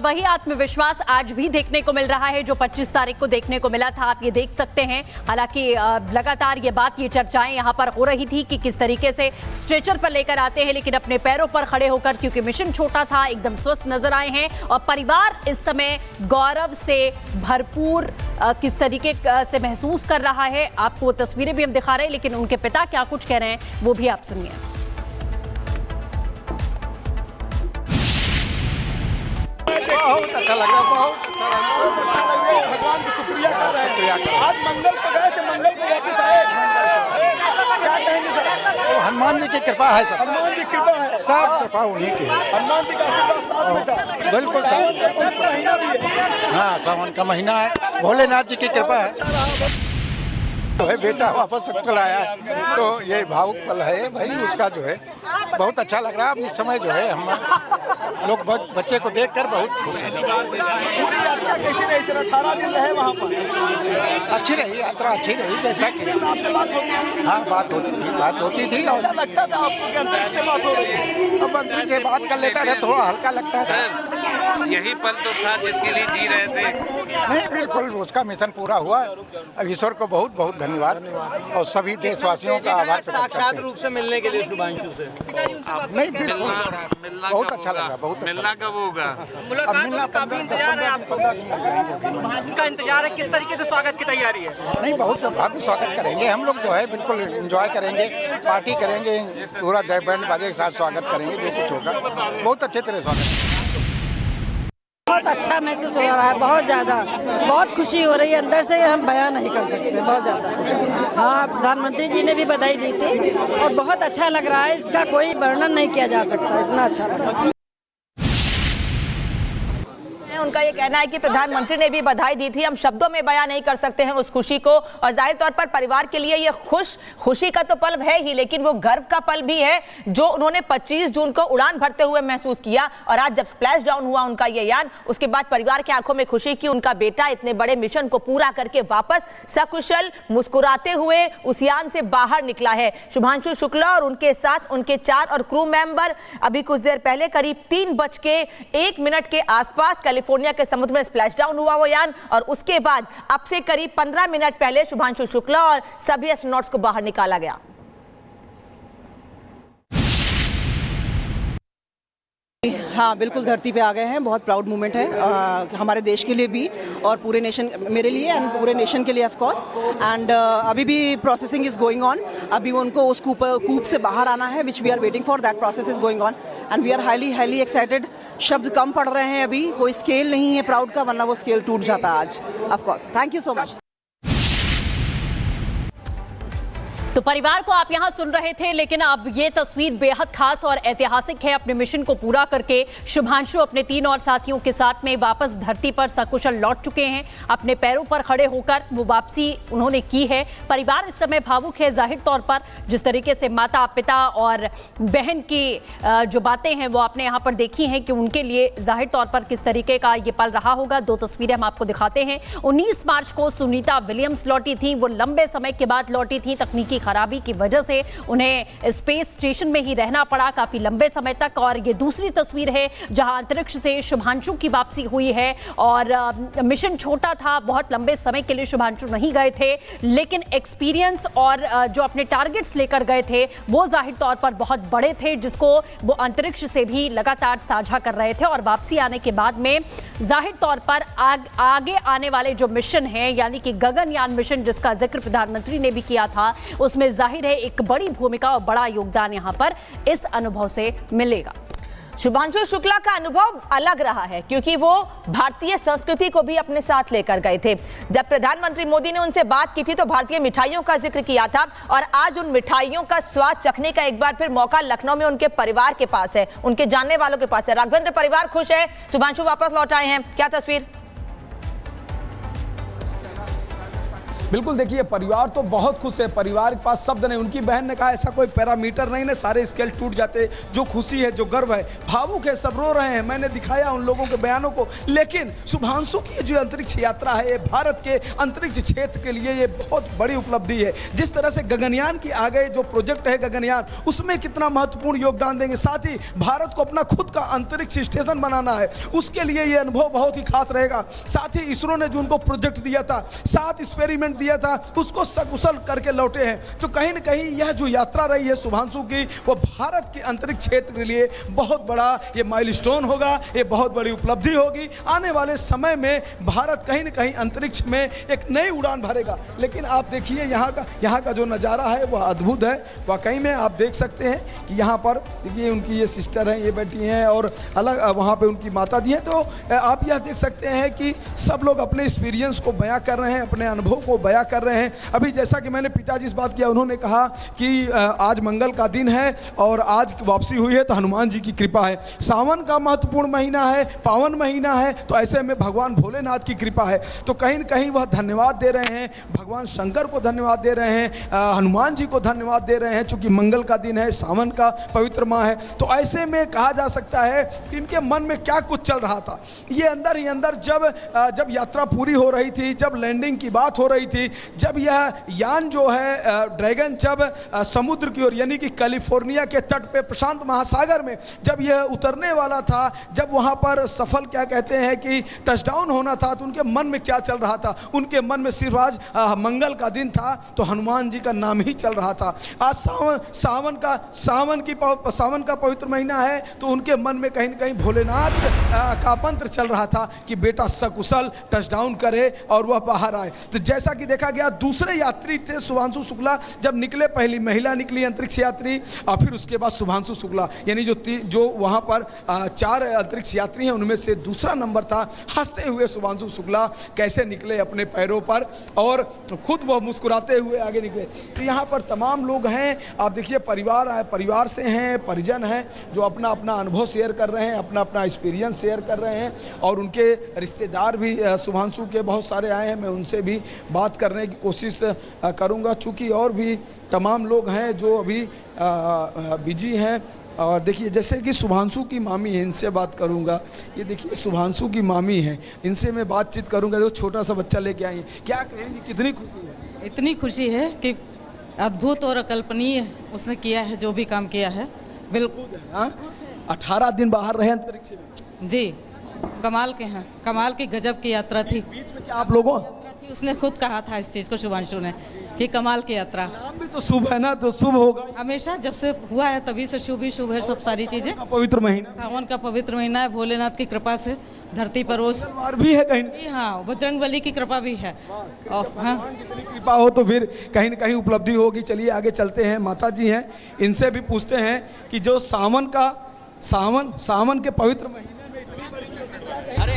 वही आत्मविश्वास आज भी देखने को मिल रहा है जो 25 तारीख को देखने को मिला था। आप ये देख सकते हैं। हालांकि लगातार ये चर्चाएं यहां पर हो रही थी कि किस तरीके से स्ट्रेचर पर लेकर आते हैं, लेकिन अपने पैरों पर खड़े होकर, क्योंकि मिशन छोटा था, एकदम स्वस्थ नजर आए हैं। और परिवार इस समय गौरव से भरपूर किस तरीके से महसूस कर रहा है, आपको वो तस्वीरें भी हम दिखा रहे हैं, लेकिन उनके पिता क्या कुछ कह रहे हैं वो भी आप सुनिए। बहुत अच्छा लग रहा है, बहुत अच्छा लग रहा है। भगवान का शुक्रिया कर रहे हैं। आज मंगल को गए थे, मंगल को वापस आए। क्या कहेंगे सर? तो हनुमान जी की कृपा है सर। हनुमान जी की कृपा है, सब कृपा उन्हीं की है। हनुमान जी का आशीर्वाद साथ में था। बिल्कुल सावन का पवित्र महीना भी है। हाँ, सावन का महीना है, भोलेनाथ जी की कृपा है। तो है बेटा वापस चला आया है, तो ये भावुक पल है भाई उसका, जो है बहुत अच्छा लग रहा है। अब इस समय जो है हम लोग बच्चे को देखकर बहुत खुश हैं। पूरी यात्रा कैसी रही सर? 18 दिन रहे वहाँ पर। अच्छी रही यात्रा, अच्छी रही जैसा कि आपसे बात होती है? हाँ, बात होती थी और ऐसा लगता था आपको कि अंतरिक्ष से बात हो रही है? अब मंत्री से बात कर लेता था, थोड़ा हल्का लगता था। यही पल तो था जिसके लिए जी रहे थे। नहीं, बिल्कुल उसका मिशन पूरा हुआ। अब ईश्वर को बहुत बहुत धन्यवाद और सभी देशवासियों का आभार प्रकट करते हैं। रूप से मिलने के लिए शुभांशु से नहीं, बिल्कुल मिलना बहुत कब अच्छा होगा? लगा, बहुत अच्छा मिलना कब होगा? अब मिलना काफी इंतजार है आपको, का इंतजार है, किस तरीके से स्वागत की तैयारी है? नहीं, बहुत भव्य स्वागत करेंगे हम लोग, जो है बिल्कुल एंजॉय करेंगे, पार्टी करेंगे, पूरा बैंड बाजे के साथ स्वागत करेंगे, जो कुछ होगा बहुत अच्छे तरह स्वागत। बहुत अच्छा महसूस हो रहा है, बहुत ज़्यादा, बहुत खुशी हो रही है, अंदर से हम बयान नहीं कर सकते, बहुत ज़्यादा खुशी। हाँ, प्रधानमंत्री जी ने भी बधाई दी थी और बहुत अच्छा लग रहा है, इसका कोई वर्णन नहीं किया जा सकता, इतना अच्छा लग रहा है। उनका ये कहना है कि प्रधानमंत्री ने भी बधाई दी थी, हम शब्दों में बयान नहीं कर सकते हैं उस खुशी को। और जाहिर तौर पर परिवार के लिए ये खुशी का तो पल है ही, लेकिन वो गर्व का पल भी है जो उन्होंने 25 जून को उड़ान भरते हुए महसूस किया। और आज जब स्प्लैश डाउन हुआ उनका ये यान, उसके बाद परिवार की आंखों में खुशी की उनका बेटा इतने बड़े मिशन को पूरा करके वापस सकुशल मुस्कुराते हुए उस यान से बाहर निकला है। शुभांशु शुक्ला और उनके साथ उनके 4 और क्रू मेंबर अभी कुछ देर पहले करीब 3:01 के आसपास कैलिफोर्निया के समुद्र में स्प्लैश डाउन हुआ वो यान, और उसके बाद अब से करीब 15 मिनट पहले शुभांशु शुक्ला और सभी एस्ट्रोनॉट्स को बाहर निकाला गया। हाँ, बिल्कुल धरती पे आ गए हैं। बहुत प्राउड मोमेंट है हमारे देश के लिए भी और पूरे नेशन, मेरे लिए एंड पूरे नेशन के लिए ऑफ कोर्स। एंड अभी भी प्रोसेसिंग इज गोइंग ऑन। अभी उनको उस कूप से बाहर आना है, which we are waiting for. That process is going on and we are highly excited. शब्द कम पड़ रहे हैं, अभी कोई स्केल नहीं है प्राउड का, वरना वो स्केल टूट जाता आज of course. Thank you so much. तो परिवार को आप यहां सुन रहे थे, लेकिन अब ये तस्वीर बेहद खास और ऐतिहासिक है। अपने मिशन को पूरा करके शुभांशु अपने 3 और साथियों के साथ में वापस धरती पर सकुशल लौट चुके हैं। अपने पैरों पर खड़े होकर वो वापसी उन्होंने की है। परिवार इस समय भावुक है, जाहिर तौर पर जिस तरीके से माता पिता और बहन की जो बातें हैं वो आपने यहाँ पर देखी हैं कि उनके लिए जाहिर तौर पर किस तरीके का ये पल रहा होगा। 2 तस्वीरें हम आपको दिखाते हैं। 19 मार्च को सुनीता विलियम्स लौटी थी, वो लंबे समय के बाद लौटी थी। तकनीकी खराबी की वजह से उन्हें स्पेस स्टेशन में ही रहना पड़ा काफी लंबे समय तक। और ये दूसरी तस्वीर है जहां अंतरिक्ष से शुभांशु की वापसी हुई है। और मिशन छोटा था, बहुत लंबे समय के लिए शुभांशु नहीं गए थे, लेकिन एक्सपीरियंस और जो अपने टारगेट्स लेकर गए थे वो जाहिर तौर पर बहुत बड़े थे, जिसको वो अंतरिक्ष से भी लगातार साझा कर रहे थे। और वापसी आने के बाद में जाहिर तौर पर आगे आने वाले जो मिशन है, यानी कि गगनयान मिशन जिसका जिक्र प्रधानमंत्री ने भी किया था, उसमें जाहिर है एक बड़ी भूमिका और बड़ा योगदान यहां पर इस अनुभव से मिलेगा। शुभांशु शुक्ला का अनुभव अलग रहा है क्योंकि वो भारतीय संस्कृति को भी अपने साथ लेकर गए थे। जब प्रधानमंत्री मोदी ने उनसे बात की थी तो भारतीय मिठाइयों का जिक्र किया था, और आज उन मिठाइयों का स्वाद चखने का एक बार फिर मौका लखनऊ में उनके परिवार के पास है, उनके जानने वालों के पास है। राघवेंद्र, परिवार खुश है, शुभांशु वापस लौट आए हैं, क्या तस्वीर? बिल्कुल देखिए, परिवार तो बहुत खुश है, परिवार के पास शब्द नहीं। उनकी बहन ने कहा ऐसा कोई पैरामीटर नहीं ना, सारे स्केल टूट जाते। जो खुशी है, जो गर्व है, भावुक है, सब रो रहे हैं। मैंने दिखाया उन लोगों के बयानों को। लेकिन शुभांशु की जो अंतरिक्ष यात्रा है, ये भारत के अंतरिक्ष क्षेत्र के लिए ये बहुत बड़ी उपलब्धि है। जिस तरह से गगनयान की आगे जो प्रोजेक्ट है गगनयान, उसमें कितना महत्वपूर्ण योगदान देंगे। साथ ही भारत को अपना खुद का अंतरिक्ष स्टेशन बनाना है, उसके लिए ये अनुभव बहुत ही खास रहेगा। साथ ही इसरो ने जो उनको प्रोजेक्ट दिया था, 7 एक्सपेरिमेंट दिया था, उसको सकुशल करके लौटे हैं। तो कहीं न कहीं यह जो यात्रा रही है शुभांशु की, वो भारत के अंतरिक्ष क्षेत्र के लिए बहुत बड़ा ये माइलस्टोन होगा, ये बहुत बड़ी उपलब्धि होगी। आने वाले समय में भारत कहीं न कहीं अंतरिक्ष में एक नई उड़ान भरेगा। लेकिन आप देखिए यहाँ का जो नज़ारा है वह अद्भुत है। वाकई में आप देख सकते हैं कि यहाँ पर देखिए उनकी ये सिस्टर हैं, ये बैठी हैं, और अलग वहाँ पे उनकी माता जी हैं। तो आप यह देख सकते हैं कि सब लोग अपने एक्सपीरियंस को बयां कर रहे हैं, अपने अनुभव को बयां कर रहे हैं। अभी जैसा कि मैंने पिताजी से बात किया, उन्होंने कहा कि आज मंगल का दिन है और आज वापसी हुई है तो हनुमान जी की कृपा है। सावन का महत्वपूर्ण महीना है, पावन महीना है, तो ऐसे में भगवान भोलेनाथ की कृपा है। तो कहीं न कहीं वह धन्यवाद दे रहे हैं, भगवान शंकर को धन्यवाद दे रहे हैं, हनुमान जी को धन्यवाद दे रहे हैं, चूँकि मंगल का दिन है, सावन का पवित्र माह है। तो ऐसे में कहा जा सकता है कि इनके मन में क्या कुछ चल रहा था। ये अंदर ही अंदर जब यात्रा पूरी हो रही थी, जब लैंडिंग की बात हो रही थी, जब यह यान जो है ड्रैगन जब समुद्र की ओर यानी कि कैलिफोर्निया के तट पे प्रशांत महासागर में जब यह उतरने वाला था, जब वहाँ पर सफल क्या कहते हैं कि टचडाउन होना था, तो उनके मन में क्या चल रहा था। उनके मन में सिर्फ आज मंगल का दिन था तो हनुमान जी का नाम ही चल रहा था। आज सावन का पवित्र महीना है तो उनके मन में कहीं न कहीं भोलेनाथ का मंत्र चल रहा था कि बेटा सकुशल टचडाउन करे और वह बाहर आए। तो जैसा कि देखा गया, दूसरे यात्री थे शुभांशु शुक्ला। जब निकले, पहली महिला निकली अंतरिक्ष यात्री, और फिर उसके बाद शुभांशु शुक्ला, यानी जो वहाँ पर 4 अंतरिक्ष यात्री हैं उनमें से दूसरा नंबर था। हंसते हुए शुभांशु शुक्ला कैसे निकले अपने पैरों पर, और खुद वह मुस्कुराते हुए आगे निकले। तो यहाँ पर तमाम लोग हैं, आप देखिए परिवार से हैं, परिजन हैं, जो अपना अपना अनुभव शेयर कर रहे हैं, अपना अपना एक्सपीरियंस शेयर कर रहे हैं। और उनके रिश्तेदार भी शुभांशु के बहुत सारे आए हैं, मैं उनसे भी बात करने की कोशिश करूंगा, चूँकि और भी तमाम लोग हैं जो अभी बिजी हैं। और देखिए जैसे कि शुभांशु की मामी है, इनसे बात करूंगा। ये देखिए शुभांशु की मामी है, इनसे मैं बातचीत करूंगा। जो छोटा सा बच्चा लेके आई है, क्या कहेंगी, कितनी खुशी है? इतनी खुशी है कि अद्भुत और अकल्पनीय उसने किया है, जो भी काम किया है। बिल्कुल 18 दिन बाहर रहे अंतरिक्ष में जी, कमाल के हैं, कमाल की गजब की यात्रा थी। बीच में क्या आप लोगों उसने खुद कहा था इस चीज़ को, शुभांशु ने, कि कमाल की यात्रा। नाम भी तो शुभ है ना, तो शुभ होगा हमेशा, जब से हुआ है तभी से शुभ ही शुभ है। सब सारी चीजें, पवित्र महीना, सावन का पवित्र महीना है, भोलेनाथ की कृपा से धरती पर रोज भी है कहीं। हाँ, बजरंगबली की कृपा भी है। और हाँ, कितनी कृपा हो तो फिर कहीं न कहीं उपलब्धि होगी। चलिए आगे चलते हैं, माता जी हैं, इनसे भी पूछते हैं कि जो सावन के पवित्र महीने में इतनी बड़ी